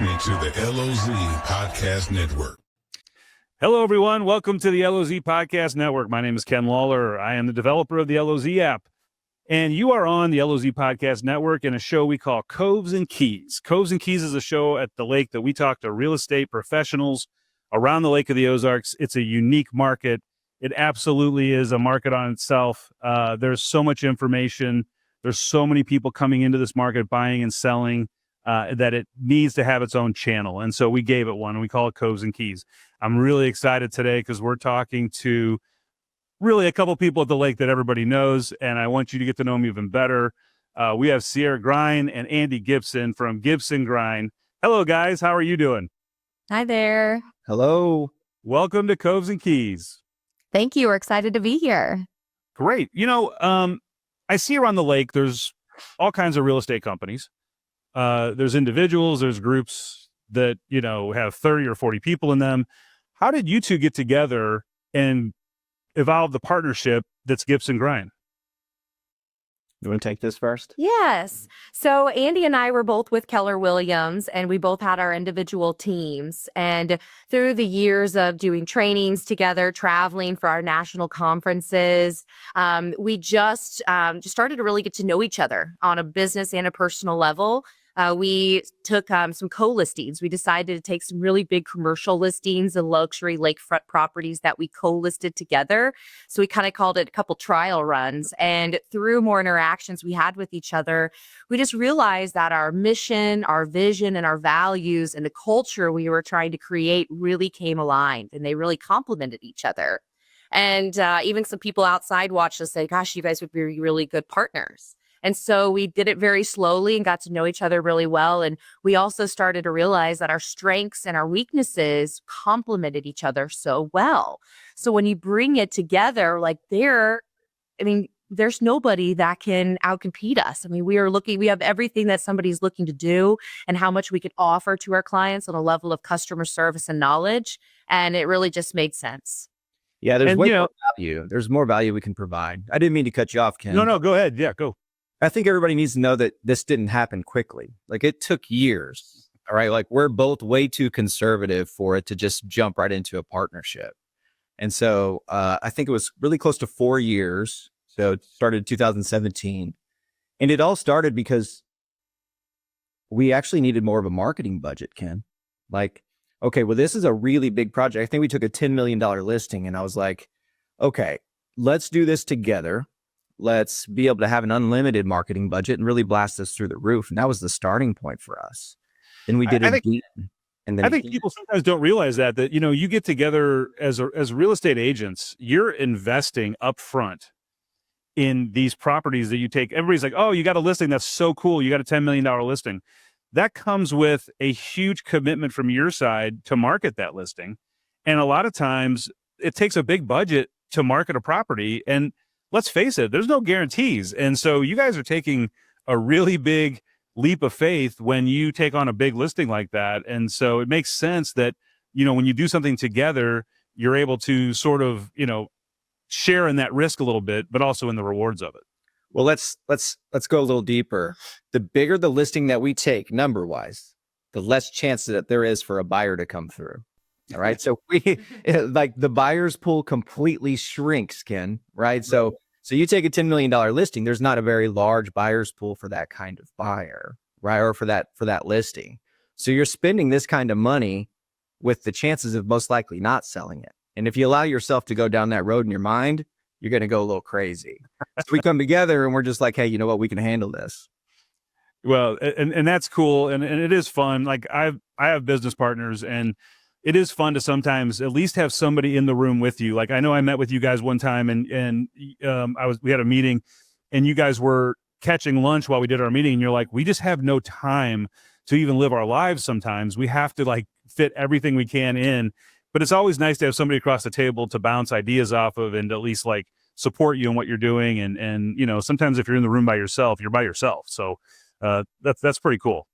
listening to the LOZ Podcast Network. Hello, everyone. Welcome to the LOZ Podcast Network. My name is Ken Lawler. I am the developer of the LOZ app. And you are on the LOZ Podcast Network in a show we call Coves and Keys. Coves and Keys is a show at the lake that we talk to real estate professionals around the Lake of the Ozarks. It's a unique market. It absolutely is a market on itself. There's so much information. There's so many people coming into this market, buying and selling, that it needs to have its own channel. And so we gave it one, and we call it Coves and Keys. I'm really excited today because we're talking to really a couple people at the lake that everybody knows, and I want you to get to know them even better. We have Sierra Grein and Andy Gibson from Gibson Grein. Hello, guys. How are you doing? Hi there. Hello. Welcome to Coves and Keys. Thank you. We're excited to be here. Great. You know, I see around the lake, there's all kinds of real estate companies. There's individuals, there's groups that, you know, have 30 or 40 people in them. How did you two get together and evolve the partnership that's Gibson Grein? You want to take this first? Yes. So Andy and I were both with Keller Williams, and we both had our individual teams. And through the years of doing trainings together, traveling for our national conferences, we just started to really get to know each other on a business and a personal level. We took some co-listings. We decided to take some really big commercial listings and luxury lakefront properties that we co-listed together. So we kind of called it a couple trial runs. And through more interactions we had with each other, we just realized that our mission, our vision, and our values and the culture we were trying to create really came aligned, and they really complemented each other. And even some people outside watched us say, gosh, you guys would be really good partners. And so we did it very slowly and got to know each other really well. And we also started to realize that our strengths and our weaknesses complemented each other so well. So when you bring it together, like there's nobody that can outcompete us. I mean, we have everything that somebody's looking to do and how much we can offer to our clients on a level of customer service and knowledge. And it really just made sense. Yeah, there's more value. There's more value we can provide. I didn't mean to cut you off, Ken. No, go ahead. Yeah, go. I think everybody needs to know that this didn't happen quickly. Like, it took years. All right. Like, we're both way too conservative for it to just jump right into a partnership. And so I think it was really close to 4 years. So it started in 2017. And it all started because we actually needed more of a marketing budget, Ken. Like, okay, well, this is a really big project. I think we took a $10 million listing, and I was like, okay, let's do this together. Let's be able to have an unlimited marketing budget and really blast this through the roof. And that was the starting point for us. Then we did it again. And then I think people sometimes don't realize that, you know, you get together as real estate agents, you're investing up front in these properties that you take. Everybody's like, oh, you got a listing. That's so cool. You got a $10 million listing. That comes with a huge commitment from your side to market that listing. And a lot of times it takes a big budget to market a property. And let's face it, there's no guarantees. And so you guys are taking a really big leap of faith when you take on a big listing like that. And so it makes sense that, you know, when you do something together, you're able to sort of, you know, share in that risk a little bit, but also in the rewards of it. Well, let's go a little deeper. The bigger the listing that we take number wise, the less chance that there is for a buyer to come through. All right. So like the buyer's pool completely shrinks, Ken. Right. So you take a $10 million listing, there's not a very large buyer's pool for that kind of buyer, right? Or for that listing. So you're spending this kind of money with the chances of most likely not selling it. And if you allow yourself to go down that road in your mind, you're going to go a little crazy. So we come together and we're just like, hey, you know what? We can handle this. Well, and that's cool. And it is fun. Like I have business partners, and it is fun to sometimes at least have somebody in the room with you. Like I know I met with you guys one time, and we had a meeting, and you guys were catching lunch while we did our meeting, and you're like, we just have no time to even live our lives. Sometimes we have to like fit everything we can in, but it's always nice to have somebody across the table to bounce ideas off of and at least like support you in what you're doing. And you know, sometimes if you're in the room by yourself, you're by yourself. So that's pretty cool.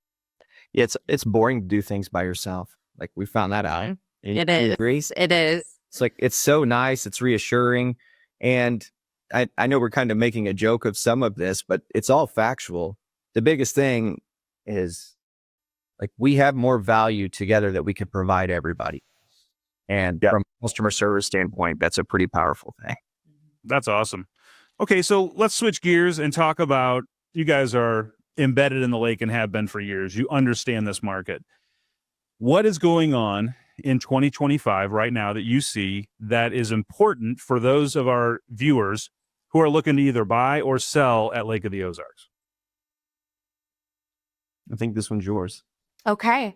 Yeah, it's boring to do things by yourself. Like we found that out. It is. It is. It's like, it's so nice. It's reassuring. And I know we're kind of making a joke of some of this, but it's all factual. The biggest thing is Like we have more value together that we could provide everybody. And from a customer service standpoint, that's a pretty powerful thing. That's awesome. Okay, so let's switch gears and talk about, you guys are embedded in the lake and have been for years. You understand this market. What is going on in 2025 right now that you see that is important for those of our viewers who are looking to either buy or sell at Lake of the Ozarks? I think this one's yours. Okay.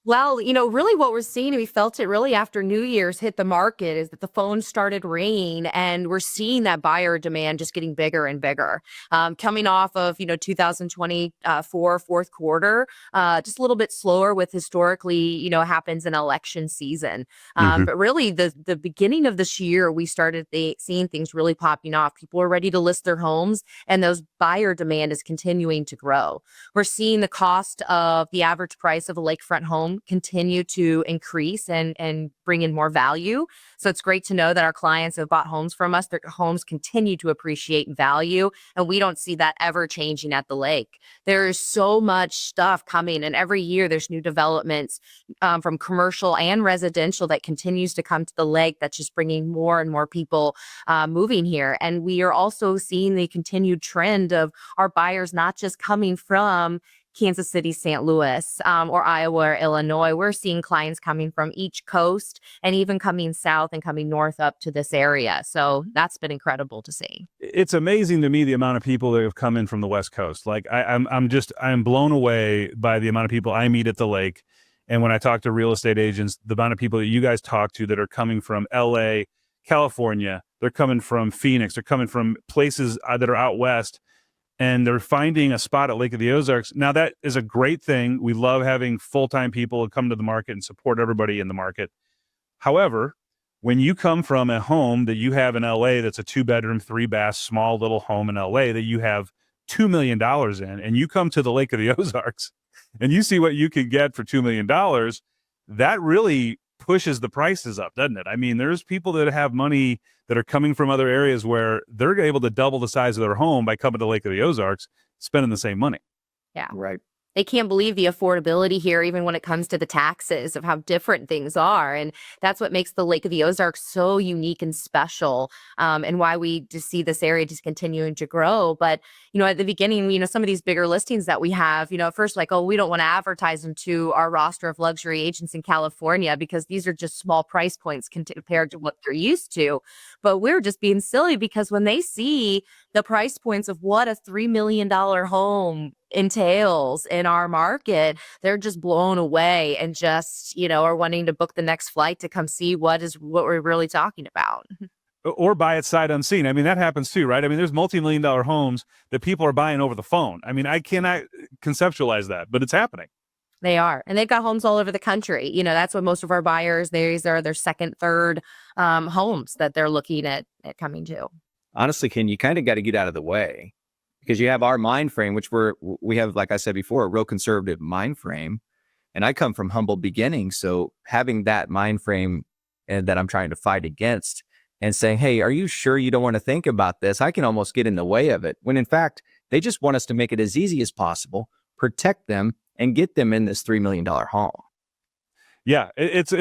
Well, really what we're seeing, and we felt it really after New Year's hit the market, is that the phones started ringing, and we're seeing that buyer demand just getting bigger and bigger. Coming off of, 2024 fourth quarter, just a little bit slower with historically, happens in election season. But really the beginning of this year, we started seeing things really popping off. People are ready to list their homes, and those buyer demand is continuing to grow. We're seeing the cost of the average price of a lakefront home continue to increase and bring in more value. So it's great to know that our clients have bought homes from us. Their homes continue to appreciate in value, and we don't see that ever changing at the lake. There is so much stuff coming, and every year there's new developments from commercial and residential that continues to come to the lake. That's just bringing more and more people moving here. And we are also seeing the continued trend of our buyers not just coming from Kansas City, St. Louis, or Iowa or Illinois. We're seeing clients coming from each coast and even coming south and coming north up to this area. So that's been incredible to see. It's amazing to me the amount of people that have come in from the West Coast. Like I'm blown away by the amount of people I meet at the lake. And when I talk to real estate agents, the amount of people that you guys talk to that are coming from LA, California, they're coming from Phoenix, they're coming from places that are out west, and they're finding a spot at Lake of the Ozarks. Now, that is a great thing. We love having full-time people come to the market and support everybody in the market. However, when you come from a home that you have in LA that's a 2-bedroom, 3-bath, small little home in LA that you have $2 million in, and you come to the Lake of the Ozarks and you see what you could get for $2 million, that really pushes the prices up, doesn't it? I mean, there's people that have money that are coming from other areas where they're able to double the size of their home by coming to Lake of the Ozarks, spending the same money. Yeah. Right. They can't believe the affordability here, even when it comes to the taxes of how different things are. And that's what makes the Lake of the Ozarks so unique and special, and why we just see this area just continuing to grow. But, at the beginning, some of these bigger listings that we have, at first, like, oh, we don't want to advertise them to our roster of luxury agents in California because these are just small price points compared to what they're used to. But we're just being silly because when they see the price points of what a $3 million home entails in our market, they're just blown away and just, are wanting to book the next flight to come see what we're really talking about. Or buy it sight unseen. I mean, that happens too, right? I mean, there's multi-million-dollar homes that people are buying over the phone. I mean, I cannot conceptualize that, but it's happening. They are. And they've got homes all over the country. That's what most of our buyers, these are their second, third homes that they're looking at coming to. Honestly, Ken, you kind of got to get out of the way because you have our mind frame, which we have, like I said before, a real conservative mind frame. And I come from humble beginnings. So having that mind frame and that I'm trying to fight against and saying, hey, are you sure you don't want to think about this? I can almost get in the way of it. When in fact, they just want us to make it as easy as possible, protect them, and get them in this $3 million home. Yeah, it's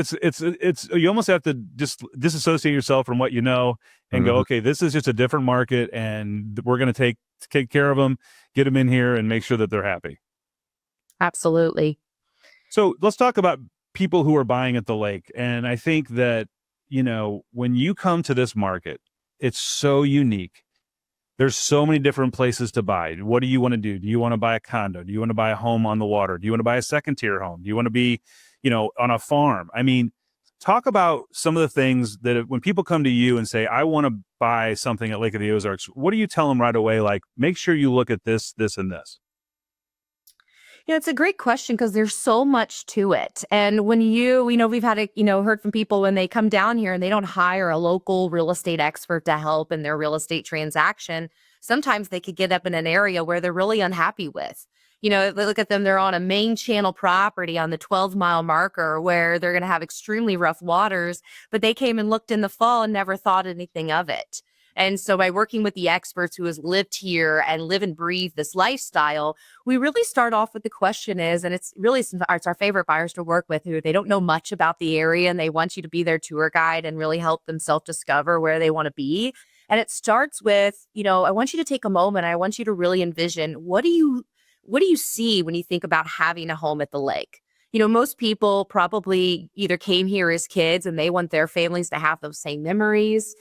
you almost have to just disassociate yourself from what you know and go, okay, this is just a different market, and we're going to take care of them, get them in here, and make sure that they're happy. Absolutely. So let's talk about people who are buying at the lake, and I think that when you come to this market, it's so unique. There's so many different places to buy. What do you want to do? Do you want to buy a condo? Do you want to buy a home on the water? Do you want to buy a second tier home? Do you want to be, on a farm? I mean, talk about some of the things that when people come to you and say, I want to buy something at Lake of the Ozarks, what do you tell them right away? Like, make sure you look at this, this, and this. It's a great question because there's so much to it. And when we've had heard from people when they come down here and they don't hire a local real estate expert to help in their real estate transaction, sometimes they could get up in an area where they're really unhappy with. Look at them, they're on a main channel property on the 12-mile marker where they're going to have extremely rough waters, but they came and looked in the fall and never thought anything of it. And so by working with the experts who has lived here and live and breathe this lifestyle, we really start off with the question is, and it's our favorite buyers to work with who they don't know much about the area and they want you to be their tour guide and really help them self-discover where they want to be. And it starts with, I want you to take a moment. I want you to really envision what do you see when you think about having a home at the lake? Most people probably either came here as kids and they want their families to have those same memories,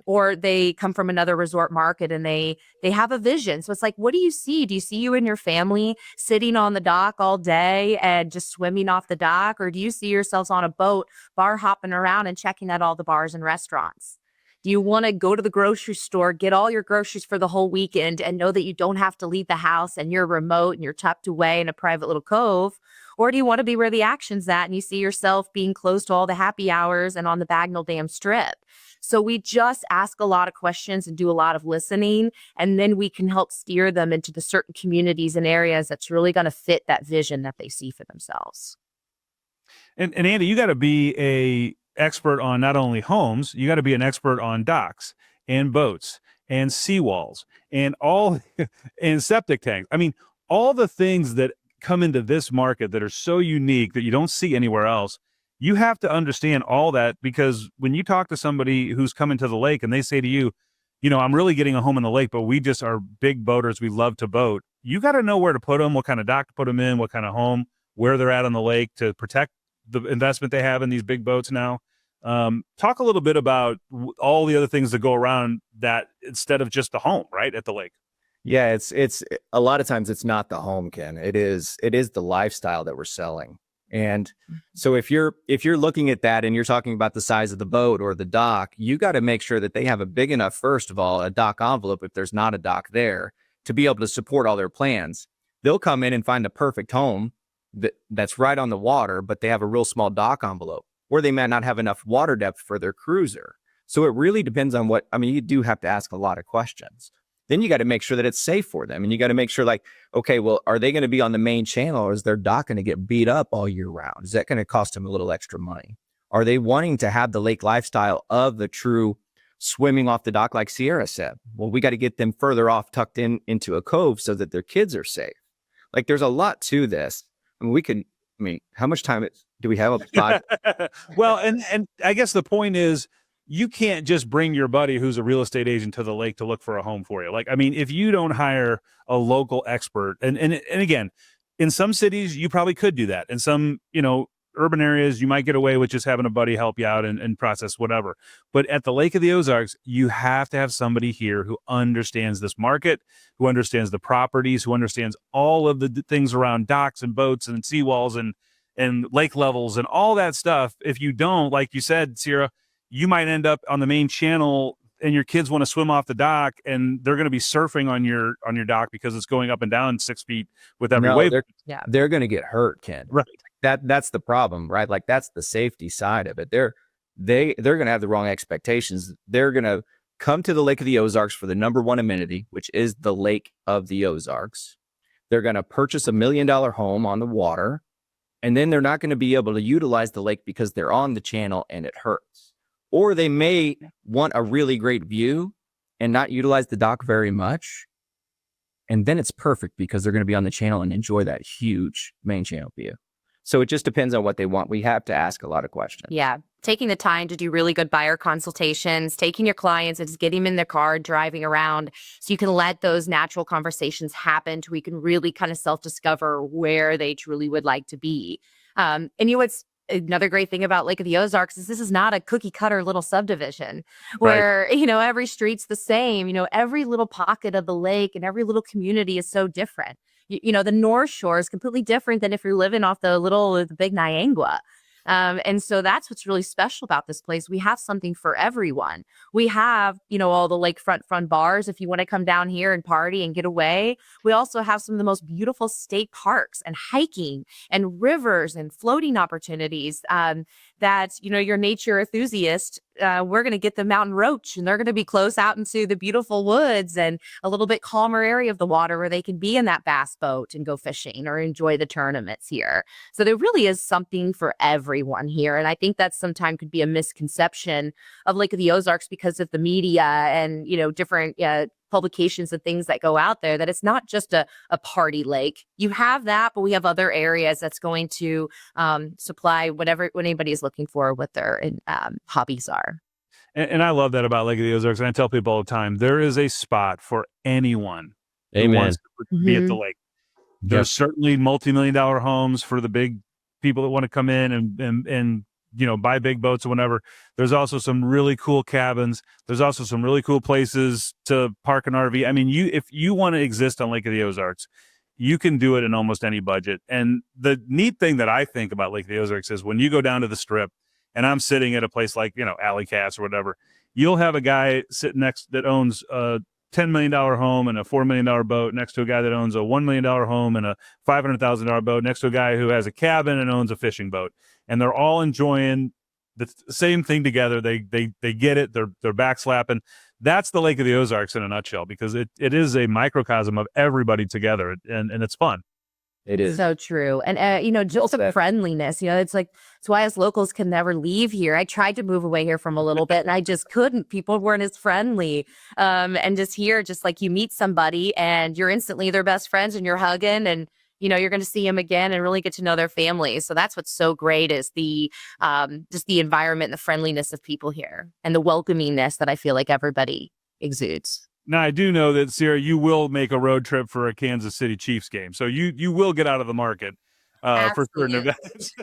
or they come from another resort market and they have a vision. So it's like, what do you see? Do you see you and your family sitting on the dock all day and just swimming off the dock? Or do you see yourselves on a boat, bar hopping around and checking out all the bars and restaurants? Do you want to go to the grocery store, get all your groceries for the whole weekend and know that you don't have to leave the house and you're remote and you're tucked away in a private little cove? Or do you want to be where the action's at and you see yourself being close to all the happy hours and on the Bagnell Dam Strip? So we just ask a lot of questions and do a lot of listening, and then we can help steer them into the certain communities and areas that's really going to fit that vision that they see for themselves. And Andy, you got to be a expert on not only homes, you got to be an expert on docks and boats and seawalls and all and septic tanks. I mean, all the things that come into this market that are so unique that you don't see anywhere else. You have to understand all that, because when you talk to somebody who's coming to the lake and they say to you, I'm really getting a home in the lake, but we just are big boaters. We love to boat. You got to know where to put them, what kind of dock to put them in, what kind of home, where they're at on the lake to protect the investment they have in these big boats now. Talk a little bit about all the other things that go around that instead of just the home, right, at the lake. Yeah, it's a lot of times it's not the home, Ken. It is the lifestyle that we're selling. And so if you're looking at that and you're talking about the size of the boat or the dock, you got to make sure that they have a big enough, first of all, a dock envelope if there's not a dock there, to be able to support all their plans. They'll come in and find a perfect home that's right on the water, but they have a real small dock envelope, or they might not have enough water depth for their cruiser. So it really depends on you do have to ask a lot of questions. Then you got to make sure that it's safe for them. And you got to make sure okay, well, are they going to be on the main channel, or is their dock going to get beat up all year round? Is that going to cost them a little extra money? Are they wanting to have the lake lifestyle of the true swimming off the dock like Sierra said? Well, we got to get them further off, tucked into a cove so that their kids are safe. There's a lot to this. How much time do we have on the pod? Well, and I guess the point is, you can't just bring your buddy who's a real estate agent to the lake to look for a home for you. If you don't hire a local expert, and again, in some cities, you probably could do that. In some, urban areas, you might get away with just having a buddy help you out and process whatever. But at the Lake of the Ozarks, you have to have somebody here who understands this market, who understands the properties, who understands all of the things around docks and boats and seawalls and lake levels and all that stuff. If you don't, like you said, Sierra, you might end up on the main channel and your kids want to swim off the dock and they're going to be surfing on your dock because it's going up and down 6 feet with every wave. They're going to get hurt, Ken. Right. That's the problem, right? That's the safety side of it. They're going to have the wrong expectations. They're going to come to the Lake of the Ozarks for the number one amenity, which is the Lake of the Ozarks. They're going to purchase $1 million home on the water, and then they're not going to be able to utilize the lake because they're on the channel and it hurts. Or they may want a really great view and not utilize the dock very much. And then it's perfect because they're going to be on the channel and enjoy that huge main channel view. So it just depends on what they want. We have to ask a lot of questions. Yeah. Taking the time to do really good buyer consultations, taking your clients and just getting them in their car, driving around so you can let those natural conversations happen to we can really kind of self-discover where they truly would like to be. And what's another great thing about Lake of the Ozarks is this is not a cookie cutter little subdivision where, every street's the same. Every little pocket of the lake and every little community is so different. The North Shore is completely different than if you're living off the big Niangua. And so that's what's really special about this place. We have something for everyone. We have, all the lakefront front bars if you want to come down here and party and get away. We also have some of the most beautiful state parks and hiking and rivers and floating opportunities. that, your nature enthusiast, we're going to get the mountain roach, and they're going to be close out into the beautiful woods and a little bit calmer area of the water where they can be in that bass boat and go fishing or enjoy the tournaments here. So there really is something for everyone here. And I think that sometimes could be a misconception of Lake of the Ozarks because of the media and, different publications and things that go out there, that it's not just a party lake. You have that, but we have other areas that's going to supply what anybody is looking for, what their hobbies are. And I love that about Lake of the Ozarks. And I tell people all the time, there is a spot for anyone who Amen. wants to be at the lake. There's certainly multi-million-dollar homes for the big people that want to come in and buy big boats or whatever. There's also some really cool cabins. There's also some really cool places to park an RV. I mean, if you want to exist on Lake of the Ozarks, you can do it in almost any budget. And the neat thing that I think about Lake of the Ozarks is when you go down to the Strip, and I'm sitting at a place like, Alley Cats or whatever, you'll have a guy sitting next that owns a $10 million home and a $4 million boat next to a guy that owns a $1 million home and a $500,000 boat next to a guy who has a cabin and owns a fishing boat. And they're all enjoying the same thing together. They get it. They're backslapping. That's the Lake of the Ozarks in a nutshell, because it is a microcosm of everybody together, and it's fun. It is so true. And, just the friendliness, it's why us locals can never leave here. I tried to move away here from a little bit and I just couldn't. People weren't as friendly. And just here, just like you meet somebody and you're instantly their best friends and you're hugging and, you're going to see them again and really get to know their families. So that's what's so great is the just the environment and the friendliness of people here and the welcomingness that I feel like everybody exudes. Now, I do know that, Sierra, you will make a road trip for a Kansas City Chiefs game. So you will get out of the market for certain events.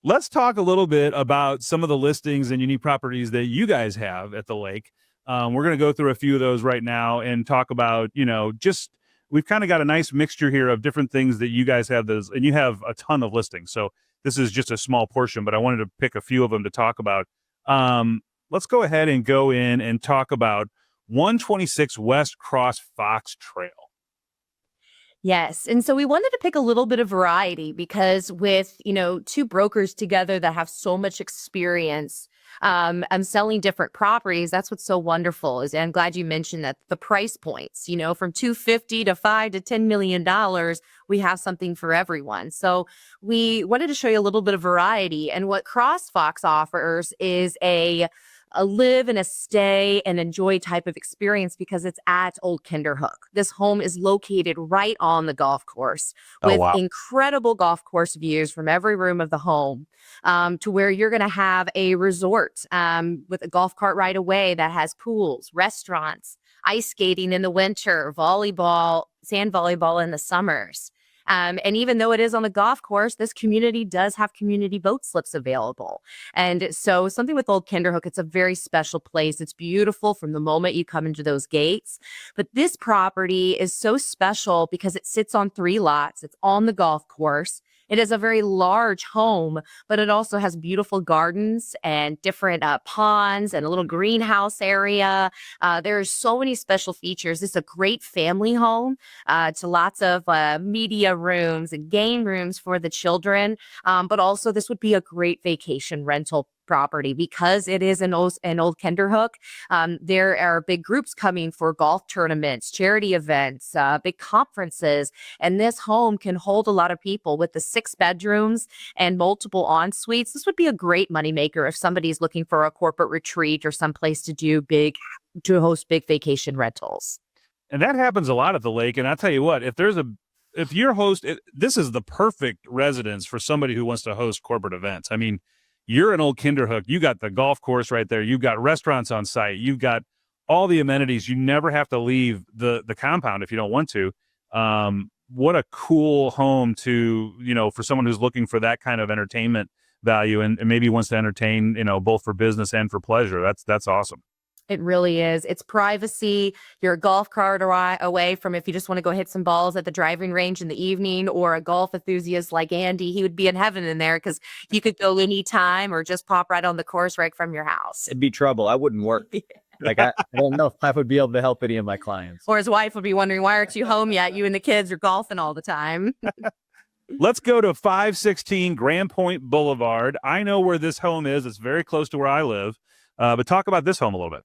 Let's talk a little bit about some of the listings and unique properties that you guys have at the lake. We're going to go through a few of those right now and talk about, just we've kind of got a nice mixture here of different things that you guys have, those, and you have a ton of listings. So this is just a small portion, but I wanted to pick a few of them to talk about. Let's go ahead and go in and talk about 126 West Cross Fox Trail. Yes. And so we wanted to pick a little bit of variety because with, two brokers together that have so much experience selling different properties, that's what's so wonderful is, and I'm glad you mentioned that the price points, from $250 to $5 to $10 million, we have something for everyone. So we wanted to show you a little bit of variety. And what CrossFox offers is a live and a stay and enjoy type of experience because it's at Old Kinderhook. This home is located right on the golf course with incredible golf course views from every room of the home, to where you're going to have a resort with a golf cart right away that has pools, restaurants, ice skating in the winter, volleyball, sand volleyball in the summers. And even though it is on the golf course, this community does have community boat slips available. And so something with Old Kinderhook, it's a very special place. It's beautiful from the moment you come into those gates. But this property is so special because it sits on 3 lots. It's on the golf course. It is a very large home, but it also has beautiful gardens and different ponds and a little greenhouse area. There's so many special features. It's a great family home to lots of media rooms and game rooms for the children. But also this would be a great vacation rental property because it is an old Kinderhook. There are big groups coming for golf tournaments, charity events, big conferences, and this home can hold a lot of people with the 6 bedrooms and multiple en suites. This would be a great moneymaker if somebody's looking for a corporate retreat or someplace to host big vacation rentals. And that happens a lot at the lake. And I'll tell you what, if you're this is the perfect residence for somebody who wants to host corporate events. I mean, you're an Old Kinderhook. You got the golf course right there. You've got restaurants on site. You've got all the amenities. You never have to leave the compound if you don't want to. What a cool home to, for someone who's looking for that kind of entertainment value and maybe wants to entertain, both for business and for pleasure. That's awesome. It really is. It's privacy. You're a golf cart away from if you just want to go hit some balls at the driving range in the evening, or a golf enthusiast like Andy, he would be in heaven in there because you could go anytime or just pop right on the course right from your house. It'd be trouble. I wouldn't work. Like, I don't know if I would be able to help any of my clients. Or his wife would be wondering, why aren't you home yet? You and the kids are golfing all the time. Let's go to 516 Grand Point Boulevard. I know where this home is. It's very close to where I live. But talk about this home a little bit.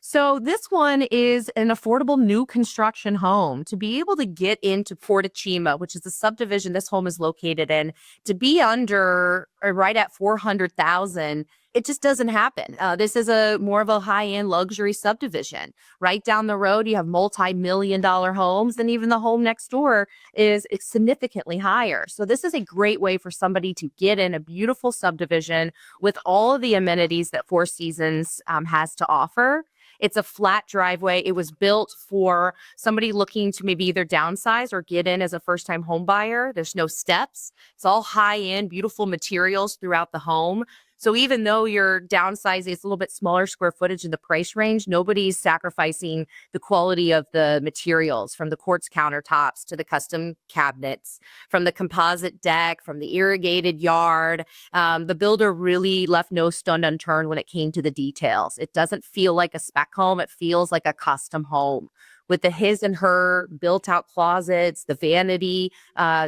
So this one is an affordable new construction home. To be able to get into Portachima, which is the subdivision this home is located in, to be under or right at 400,000, it just doesn't happen. This is a more of a high-end luxury subdivision. Right down the road, you have multi-million-dollar homes, and even the home next door is significantly higher. So this is a great way for somebody to get in a beautiful subdivision with all of the amenities that Four Seasons has to offer. It's a flat driveway. It was built for somebody looking to maybe either downsize or get in as a first-time home buyer. There's no steps. It's all high-end, beautiful materials throughout the home. So even though your downsizing is a little bit smaller square footage in the price range, nobody's sacrificing the quality of the materials, from the quartz countertops to the custom cabinets, from the composite deck, from the irrigated yard. The builder really left no stone unturned when it came to the details. It doesn't feel like a spec home. It feels like a custom home, with the his and her built out closets, the vanity,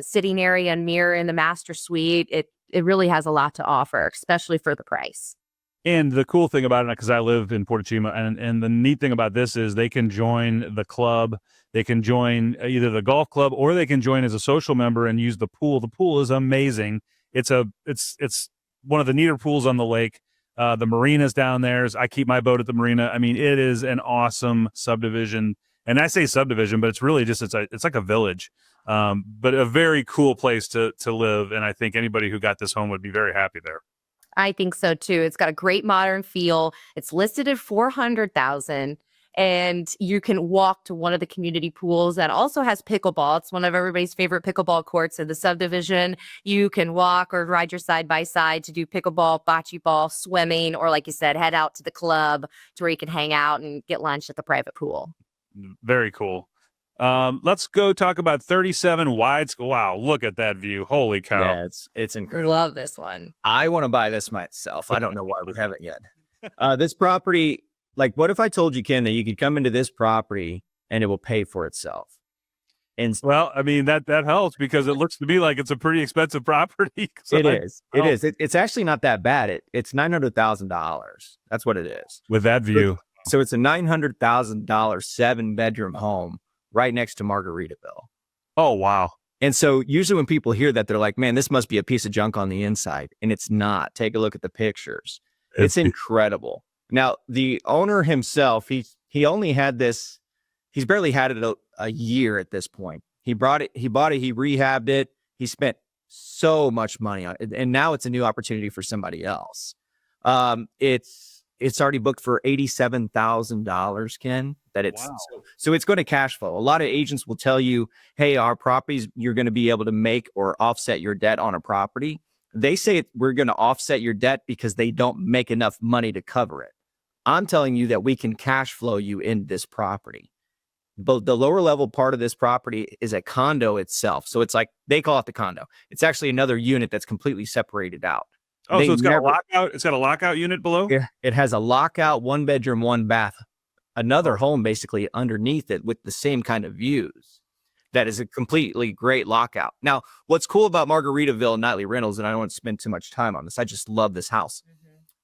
sitting area and mirror in the master suite. It really has a lot to offer, especially for the price. And the cool thing about it, because I live in Portachima, and the neat thing about this is they can join the club. They can join either the golf club, or they can join as a social member and use the pool. The pool is amazing. It's one of the neater pools on the lake. The marina's down there. I keep my boat at the marina. I mean, it is an awesome subdivision. And I say subdivision, but it's really just it's like a village. But a very cool place to live. And I think anybody who got this home would be very happy there. I think so too. It's got a great modern feel. It's listed at 400,000, and you can walk to one of the community pools that also has pickleball. It's one of everybody's favorite pickleball courts in the subdivision. You can walk or ride your side by side to do pickleball, bocce ball, swimming, or like you said, head out to the club to where you can hang out and get lunch at the private pool. Very cool. Let's go talk about 37 Wide. Wow, look at that view. Holy cow. Yeah, it's I incredible. love this one. I want to buy this myself. I don't know why we haven't yet. This property, like, what if I told you, Ken, that you could come into this property and it will pay for itself? And Well, I mean, that helps, because it looks to me like it's a pretty expensive property. So it is. It's actually not that bad. It's $900,000. That's what it is. With that view. So it's a $900,000 7-bedroom home right next to Margaritaville. Oh, wow. And so usually when people hear that, they're like, man, this must be a piece of junk on the inside. And it's not. Take a look at the pictures. It's incredible. Now, the owner himself, he only had this, he's barely had it a year at this point. He bought it, he rehabbed it. He spent so much money on it. And now it's a new opportunity for somebody else. It's already booked for $87,000, Ken. Wow. So it's going to cash flow. A lot of agents will tell you, hey, our properties, you're going to be able to make or offset your debt on a property. They say we're going to offset your debt because they don't make enough money to cover it. I'm telling you that we can cash flow you in this property. But the lower level part of this property is a condo itself. So it's like, they call it the condo. It's actually another unit that's completely separated out. Oh, so it's got a lockout. It's got a lockout unit below. It has a lockout, 1-bedroom, 1-bath, another home basically underneath it with the same kind of views. That is a completely great lockout. Now, what's cool about Margaritaville and nightly rentals, and I don't want to spend too much time on this, I just love this house.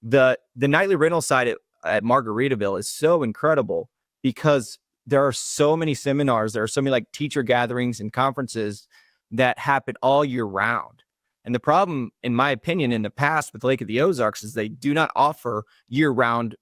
The nightly rental side at Margaritaville is so incredible because there are so many seminars, there are so many like teacher gatherings and conferences that happen all year round. And the problem, in my opinion, in the past with Lake of the Ozarks is they do not offer year-round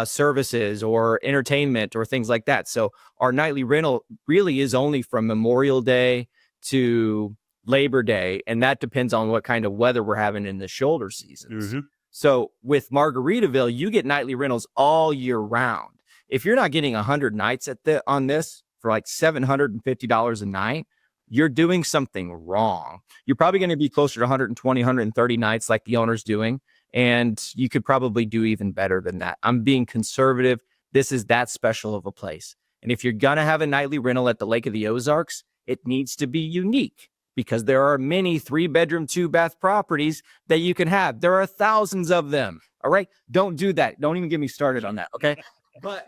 services or entertainment or things like that. So our nightly rental really is only from Memorial Day to Labor Day, and that depends on what kind of weather we're having in the shoulder seasons. Mm-hmm. So with Margaritaville, you get nightly rentals all year round. If you're not getting 100 nights on this for like $750 a night, you're doing something wrong. You're probably going to be closer to 120, 130 nights like the owner's doing. And you could probably do even better than that. I'm being conservative. This is that special of a place. And if you're going to have a nightly rental at the Lake of the Ozarks, it needs to be unique because there are many 3-bedroom, 2-bath properties that you can have. There are thousands of them. All right. Don't do that. Don't even get me started on that. Okay. But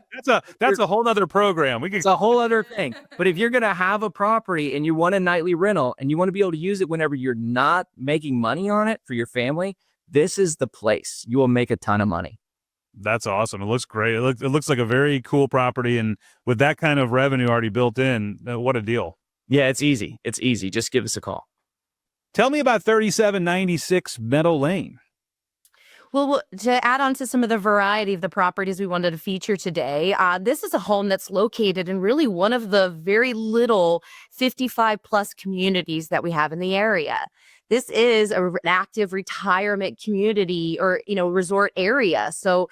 That's a whole nother program. We could it's a whole other thing. But if you're going to have a property and you want a nightly rental and you want to be able to use it whenever you're not making money on it for your family, this is the place. You will make a ton of money. That's awesome. It looks great. It looks like a very cool property, and with that kind of revenue already built in, what a deal. Yeah, it's easy. It's easy. Just give us a call. Tell me about 3796 Meadow Lane. Well, to add on to some of the variety of the properties we wanted to feature today, this is a home that's located in really one of the very little 55 plus communities that we have in the area. This is an active retirement community or, resort area. So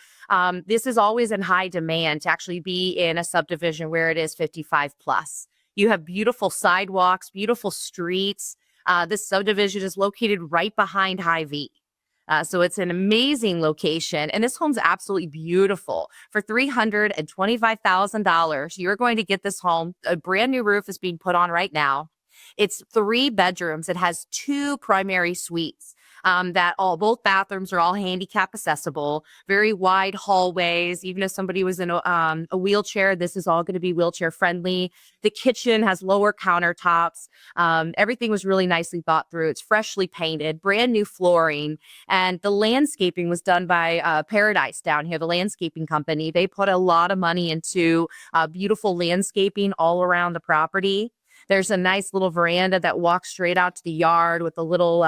this is always in high demand to actually be in a subdivision where it is 55 plus. You have beautiful sidewalks, beautiful streets. This subdivision is located right behind Hy-Vee. So it's an amazing location, and this home's absolutely beautiful. For $325,000, you're going to get this home. A brand new roof is being put on right now. It's 3 bedrooms. It has 2 primary suites. Both bathrooms are all handicap accessible, very wide hallways. Even if somebody was in a wheelchair, this is all going to be wheelchair friendly. The kitchen has lower countertops. Everything was really nicely thought through. It's freshly painted, brand new flooring, and the landscaping was done by Paradise down here, the landscaping company. They put a lot of money into beautiful landscaping all around the property. There's a nice little veranda that walks straight out to the yard with a little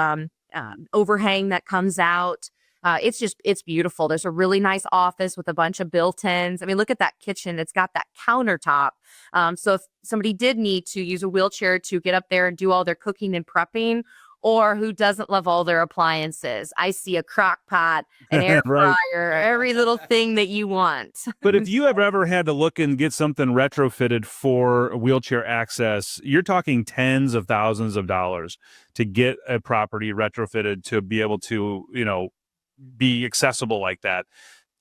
overhang that comes out. It's beautiful. There's a really nice office with a bunch of built-ins. I mean, look at that kitchen. It's got that countertop. So if somebody did need to use a wheelchair to get up there and do all their cooking and prepping, or who doesn't love all their appliances, I see a crock pot, an air Right. fryer, every little thing that you want. But if you have ever had to look and get something retrofitted for wheelchair access, you're talking tens of thousands of dollars to get a property retrofitted to be able to, be accessible like that.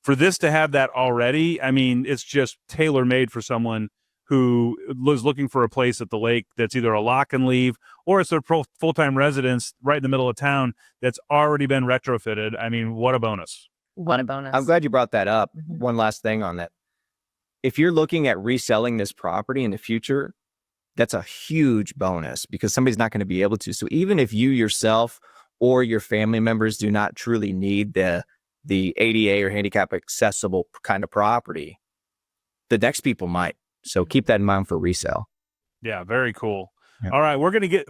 For this to have that already, I mean, it's just tailor-made for someone who was looking for a place at the lake that's either a lock and leave or it's their full-time residence right in the middle of town that's already been retrofitted. I mean, what a bonus. What a bonus. I'm glad you brought that up. Mhm. One last thing on that. If you're looking at reselling this property in the future, that's a huge bonus because somebody's not going to be able to. So even if you yourself or your family members do not truly need the ADA or handicap accessible kind of property, the next people might. So keep that in mind for resale. Yeah, very cool. Yeah. All right,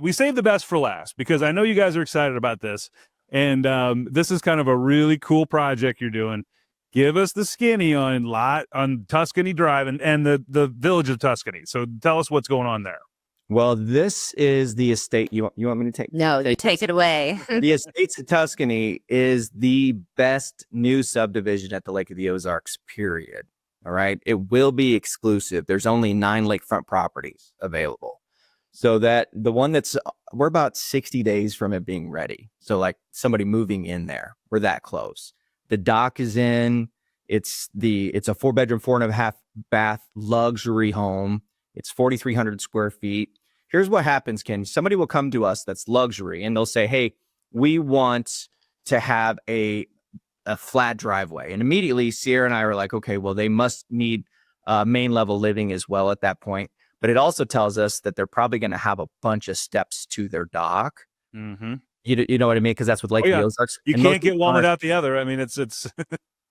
we saved the best for last because I know you guys are excited about this. And this is kind of a really cool project you're doing. Give us the skinny on Tuscany Drive and the village of Tuscany. So tell us what's going on there. Well, this is the estate. You want me to take? No, take it away. The Estates of Tuscany is the best new subdivision at the Lake of the Ozarks, period. All right. It will be exclusive. There's only 9 lakefront properties available. So that the one we're about 60 days from it being ready. So like somebody moving in there, we're that close. The dock is in. It's a 4-bedroom, 4.5 bath luxury home. It's 4,300 square feet. Here's what happens, Ken. Somebody will come to us that's luxury and they'll say, hey, we want to have a flat driveway. And immediately Sierra and I are like, okay, well, they must need main level living as well at that point. But it also tells us that they're probably going to have a bunch of steps to their dock. Mm-hmm. You know what I mean? Because that's what Lake of the Ozarks. You can't get one without the other. I mean, it's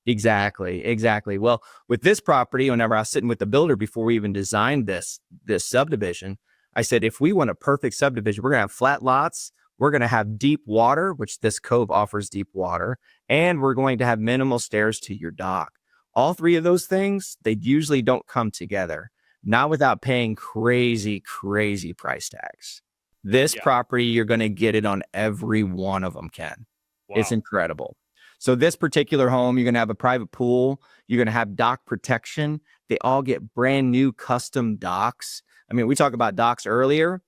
Exactly. Well, with this property, whenever I was sitting with the builder before we even designed this subdivision, I said, if we want a perfect subdivision, we're going to have flat lots. We're going to have deep water, which this cove offers deep water, and we're going to have minimal stairs to your dock. All 3 of those things, they usually don't come together, not without paying crazy price tags. This property, you're going to get it on every one of them, Ken. Wow. It's incredible. So this particular home, you're going to have a private pool. You're going to have dock protection. They all get brand new custom docks. I mean, we talked about docks earlier.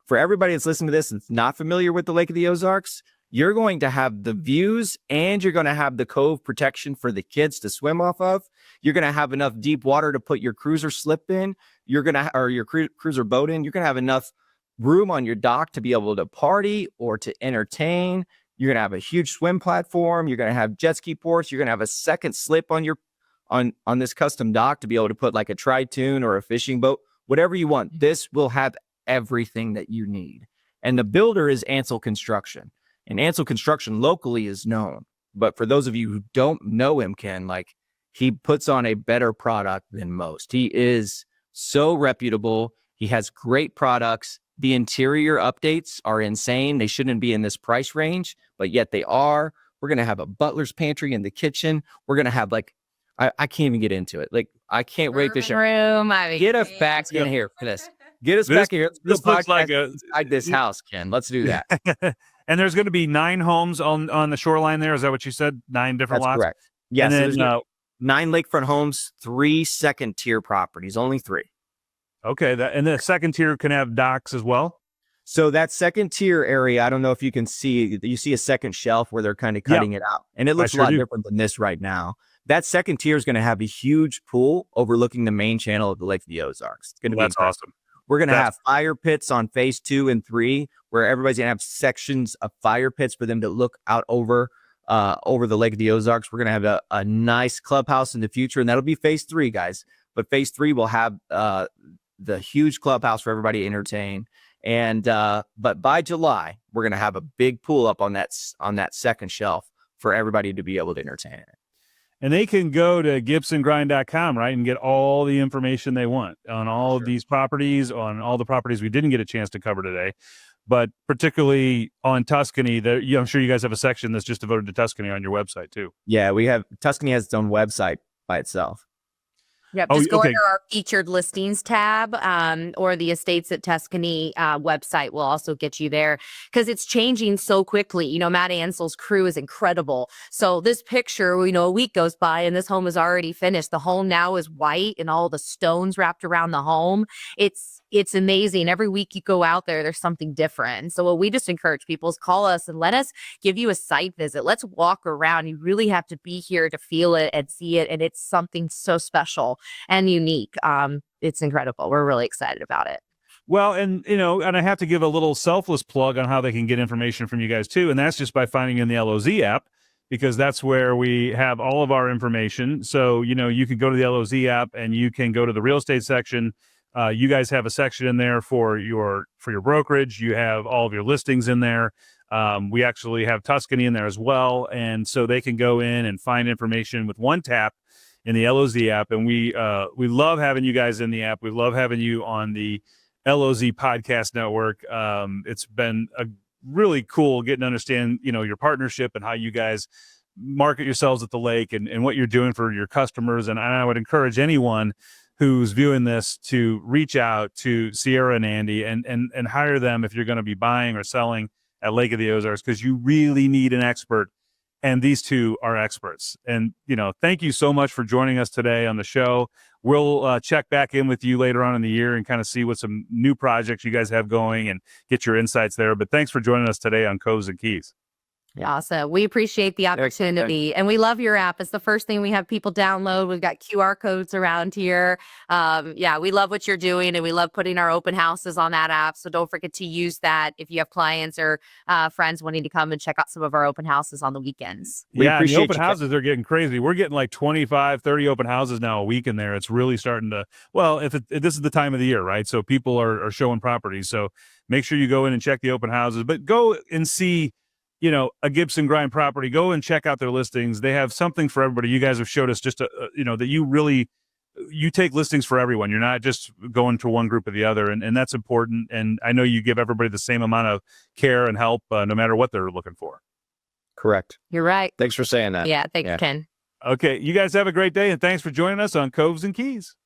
For everybody that's listening to this and not familiar with the Lake of the Ozarks, you're going to have the views and you're going to have the cove protection for the kids to swim off of. You're going to have enough deep water to put your cruiser slip in. Or your cruiser boat in. You're going to have enough room on your dock to be able to party or to entertain. You're going to have a huge swim platform. You're going to have jet ski ports. You're going to have a second slip on your on this custom dock to be able to put like a tri-tune or a fishing boat, whatever you want. This will have everything that you need. And the builder is Ansel Construction. And Ansel Construction locally is known. But for those of you who don't know him, Ken, like he puts on a better product than most. He is so reputable. He has great products. The interior updates are insane. They shouldn't be in this price range, but yet they are. We're going to have a butler's pantry in the kitchen. We're going to have like, I can't even get into it. Like, I can't wait to show. Room. I mean, Get us back in here for this. Get us back in here. This looks like inside this house, Ken. Let's do that. And there's going to be 9 homes on the shoreline there. Is that what you said? 9 different That's lots? correct. Yes. And then, 9 lakefront homes, 3 second tier properties, only 3. Okay. And the second tier can have docks as well? So that second tier area, I don't know if you can see, you see a second shelf where they're kind of cutting it out. And it looks a lot different than this right now. That second tier is going to have a huge pool overlooking the main channel of the Lake of the Ozarks. It's going to be awesome. We're going to have fire pits on phase 2 and 3, where everybody's going to have sections of fire pits for them to look out over the Lake of the Ozarks. We're going to have a nice clubhouse in the future, and that'll be phase 3, guys. But phase 3 will have the huge clubhouse for everybody to entertain. And but by July, we're going to have a big pool up on that second shelf for everybody to be able to entertain it. And they can go to gibsongrein.com, right, and get all the information they want on all of these properties, on all the properties we didn't get a chance to cover today, but particularly on Tuscany. I'm sure you guys have a section that's just devoted to Tuscany on your website too. Yeah, Tuscany has its own website by itself. Yep, just go under our featured listings tab, or the Estates at Tuscany website will also get you there, because it's changing so quickly. You know, Matt Ansel's crew is incredible. So this picture, a week goes by and this home is already finished. The home now is white and all the stones wrapped around the home. It's amazing. Every week you go out there, there's something different. So what we just encourage people is call us and let us give you a site visit. Let's walk around. You really have to be here to feel it and see it. And it's something so special and unique. It's incredible. We're really excited about it. Well, and I have to give a little selfless plug on how they can get information from you guys too. And that's just by finding in the LOZ app, because that's where we have all of our information. So, you can go to the LOZ app and you can go to the real estate section. You guys have a section in there for your brokerage. You have all of your listings in there. We actually have Tuscany in there as well. And so they can go in and find information with one tap in the LOZ app. And we love having you guys in the app. We love having you on the LOZ Podcast Network. It's been a really cool getting to understand, your partnership and how you guys market yourselves at the lake and what you're doing for your customers. And I would encourage anyone who's viewing this to reach out to Sierra and Andy and hire them if you're going to be buying or selling at Lake of the Ozarks, because you really need an expert. And these two are experts. And, thank you so much for joining us today on the show. We'll check back in with you later on in the year and kind of see what some new projects you guys have going and get your insights there. But thanks for joining us today on Coves and Keys. Yeah. Awesome. We appreciate the opportunity, and we love your app. It's the first thing we have people download. We've got QR codes around here. We love what you're doing, and we love putting our open houses on that app. So don't forget to use that if you have clients or friends wanting to come and check out some of our open houses on the weekends. The open houses are getting crazy. We're getting like 25, 30 open houses now a week in there. It's really starting to, this is the time of the year, right? So people are showing properties. So make sure you go in and check the open houses, but go and see a Gibson Grein property. Go and check out their listings. They have something for everybody. You guys have showed us just, that you take listings for everyone. You're not just going to one group or the other. And that's important. And I know you give everybody the same amount of care and help, no matter what they're looking for. Correct. You're right. Thanks for saying that. Yeah. Thanks, Ken. Okay. You guys have a great day. And thanks for joining us on Coves and Keys.